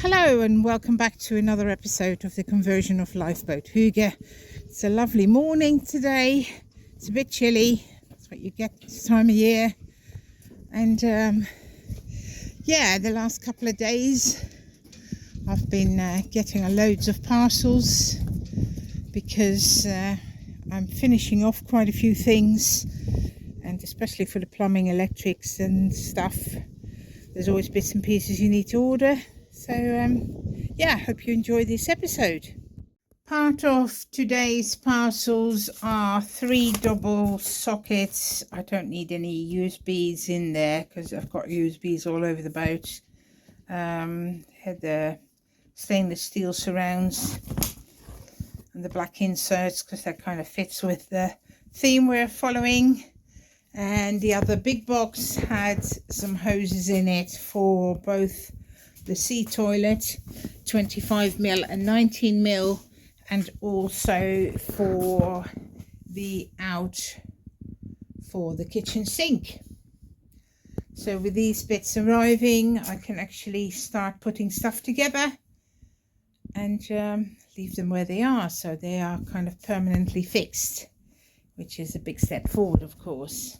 Hello and welcome back to another episode of the conversion of Lifeboat Hygge. It's a lovely morning today. It's a bit chilly. That's what you get this time of year. And the last couple of days I've been getting loads of parcels because I'm finishing off quite a few things, and especially for the plumbing, electrics and stuff, there's always bits and pieces you need to order. So I hope you enjoy this episode. Part of today's parcels are 3 double sockets. I don't need any USBs in there because I've got USBs all over the boat. Had the stainless steel surrounds and the black inserts because that kind of fits with the theme we're following. And the other big box had some hoses in it for both the sea toilet, 25mm and 19mm, and also for the for the kitchen sink. So with these bits arriving, I can actually start putting stuff together and leave them where they are, so they are kind of permanently fixed, which is a big step forward, of course.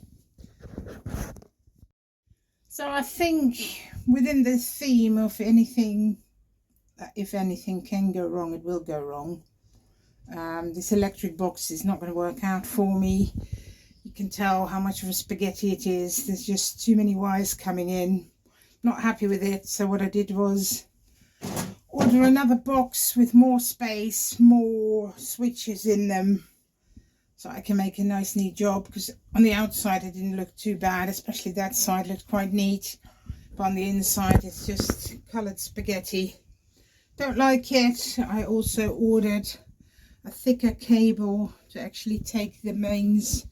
So I think within the theme of anything, if anything can go wrong, it will go wrong. This electric box is not going to work out for me. You can tell how much of a spaghetti it is. There's just too many wires coming in. Not happy with it. So what I did was order another box with more space, more switches in them, so I can make a nice neat job, because on the outside it didn't look too bad, especially that side looked quite neat, but on the inside it's just coloured spaghetti. Don't like it. I also ordered a thicker cable to actually take the mains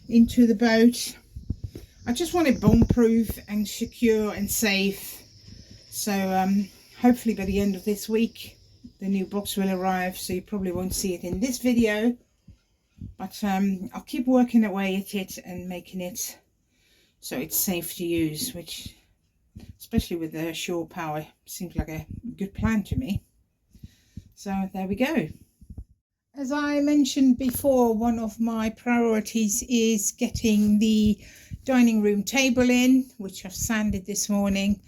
into the boat. I just want it bomb proof and secure and safe. So hopefully by the end of this week the new box will arrive, so you probably won't see it in this video. But I'll keep working away at it and making it so it's safe to use, which, especially with the shore power, seems like a good plan to me. So there we go. As I mentioned before, one of my priorities is getting the dining room table in, which I've sanded this morning.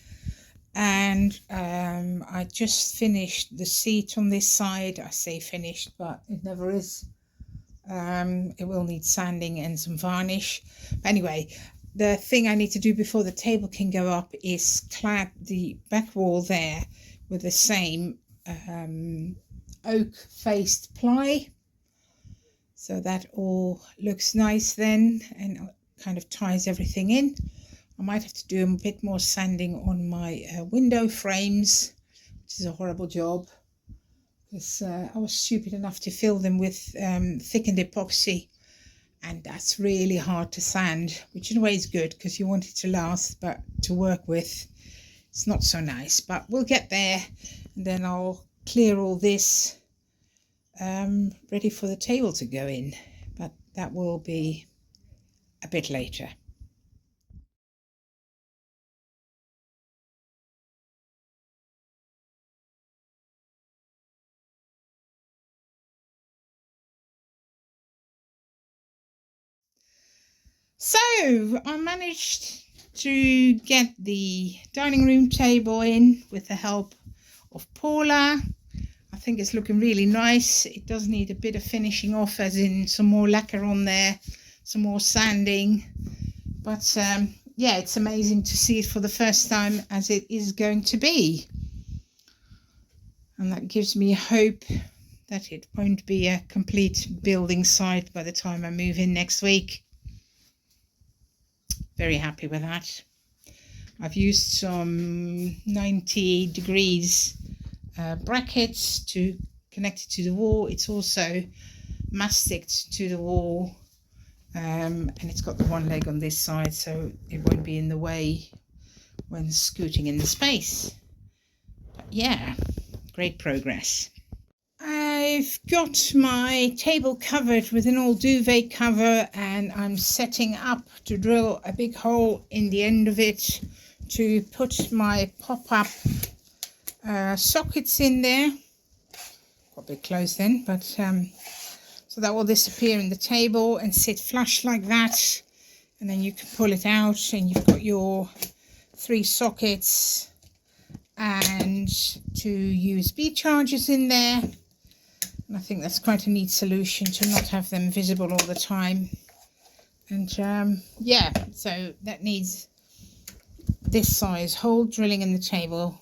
And I just finished the seat on this side. I say finished, but it never is. It will need sanding and some varnish. But anyway, the thing I need to do before the table can go up is clad the back wall there with the same oak faced ply, so that all looks nice then and kind of ties everything in. I might have to do a bit more sanding on my window frames, which is a horrible job, because I was stupid enough to fill them with thickened epoxy, and that's really hard to sand, which in a way is good because you want it to last, but to work with it's not so nice. But we'll get there, and then I'll clear all this ready for the table to go in, but that will be a bit later. So I managed to get the dining room table in with the help of Paula. I think it's looking really nice. It does need a bit of finishing off, as in some more lacquer on there, some more sanding. But it's amazing to see it for the first time as it is going to be. And that gives me hope that it won't be a complete building site by the time I move in next week. Very happy with that. I've used some 90 degrees brackets to connect it to the wall. It's also masticed to the wall, and it's got the one leg on this side, so it won't be in the way when scooting in the space. But yeah, great progress. I've got my table covered with an old duvet cover, and I'm setting up to drill a big hole in the end of it to put my pop-up sockets in there. Got a bit close then, but so that will disappear in the table and sit flush like that, and then you can pull it out and you've got your 3 sockets and 2 USB chargers in there. And I think that's quite a neat solution to not have them visible all the time. And yeah, so that needs this size hole drilling in the table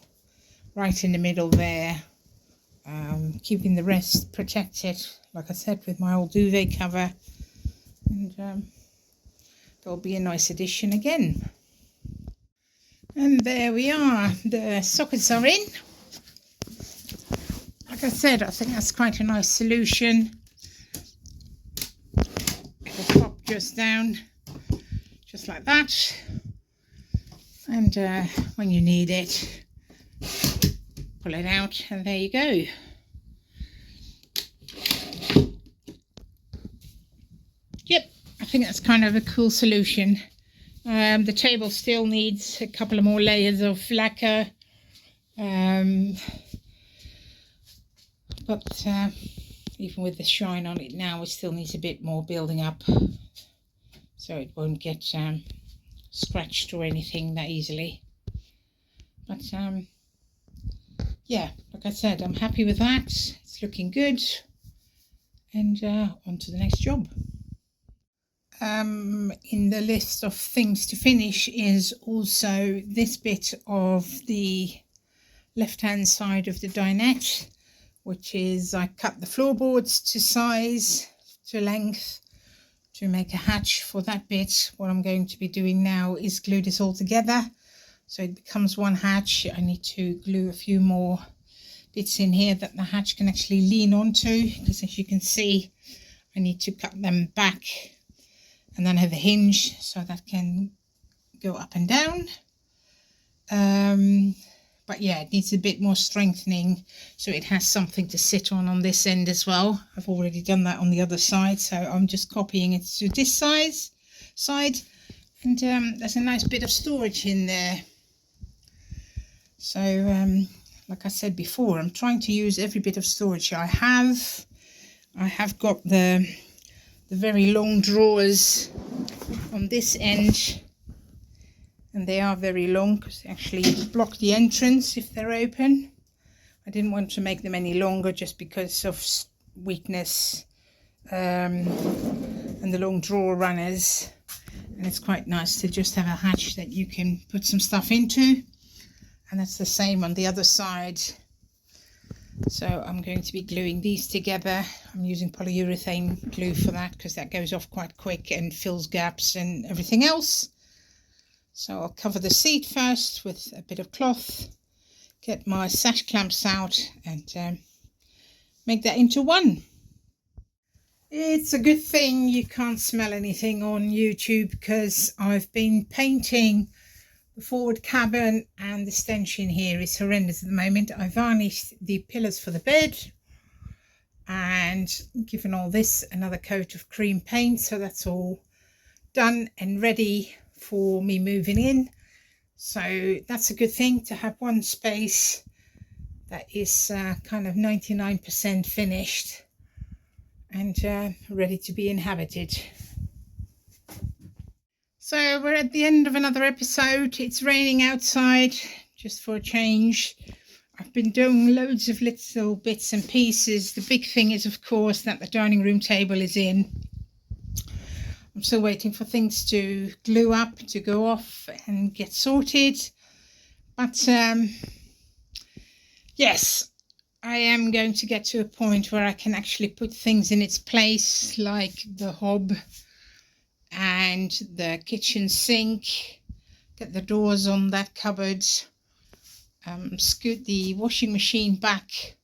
right in the middle there, keeping the rest protected, like I said, with my old duvet cover. And there'll be a nice addition again. And there we are, the sockets are in. Like I said, I think that's quite a nice solution. It'll pop just down, just like that. And when you need it, pull it out, and there you go. Yep, I think that's kind of a cool solution. The table still needs a couple of more layers of lacquer, but even with the shine on it now, it still needs a bit more building up, so it won't get scratched or anything that easily. But yeah, like I said, I'm happy with that. It's looking good, and on to the next job. In the list of things to finish is also this bit of the left hand side of the dinette, which is I cut the floorboards to size, to length, to make a hatch for that bit. What I'm going to be doing now is glue this all together so it becomes one hatch. I need to glue a few more bits in here that the hatch can actually lean onto, because as you can see, I need to cut them back and then have a hinge so that can go up and down. But yeah, it needs a bit more strengthening so it has something to sit on this end as well. I've already done that on the other side, so I'm just copying it to this side. And there's a nice bit of storage in there. So like I said before, I'm trying to use every bit of storage I have. I have got the very long drawers on this end, and they are very long because they actually block the entrance if they're open. I didn't want to make them any longer just because of weakness and the long drawer runners, and it's quite nice to just have a hatch that you can put some stuff into. And that's the same on the other side. So I'm going to be gluing these together. I'm using polyurethane glue for that because that goes off quite quick and fills gaps and everything else. So I'll cover the seat first with a bit of cloth, get my sash clamps out, and make that into one. It's a good thing you can't smell anything on YouTube, because I've been painting the forward cabin and the stench in here is horrendous at the moment. I varnished the pillars for the bed and given all this another coat of cream paint, so that's all done and ready for me moving in. So that's a good thing, to have one space that is kind of 99% finished and ready to be inhabited. So we're at the end of another episode. It's raining outside, just for a change. I've been doing loads of little bits and pieces. The big thing is, of course, that the dining room table is in. I'm still waiting for things to glue up, to go off and get sorted. But yes, I am going to get to a point where I can actually put things in its place, like the hob and the kitchen sink, get the doors on that cupboard, scoot the washing machine back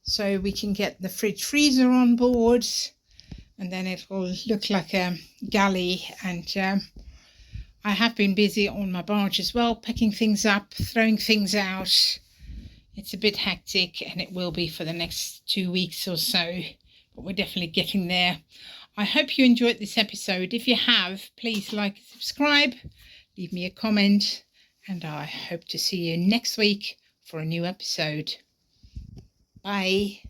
so we can get the fridge freezer on board, and then it will look like a galley. And I have been busy on my barge as well, picking things up, throwing things out. It's a bit hectic, and it will be for the next 2 weeks or so, but we're definitely getting there. I hope you enjoyed this episode. If you have, please like and subscribe, leave me a comment, and I hope to see you next week for a new episode. Bye.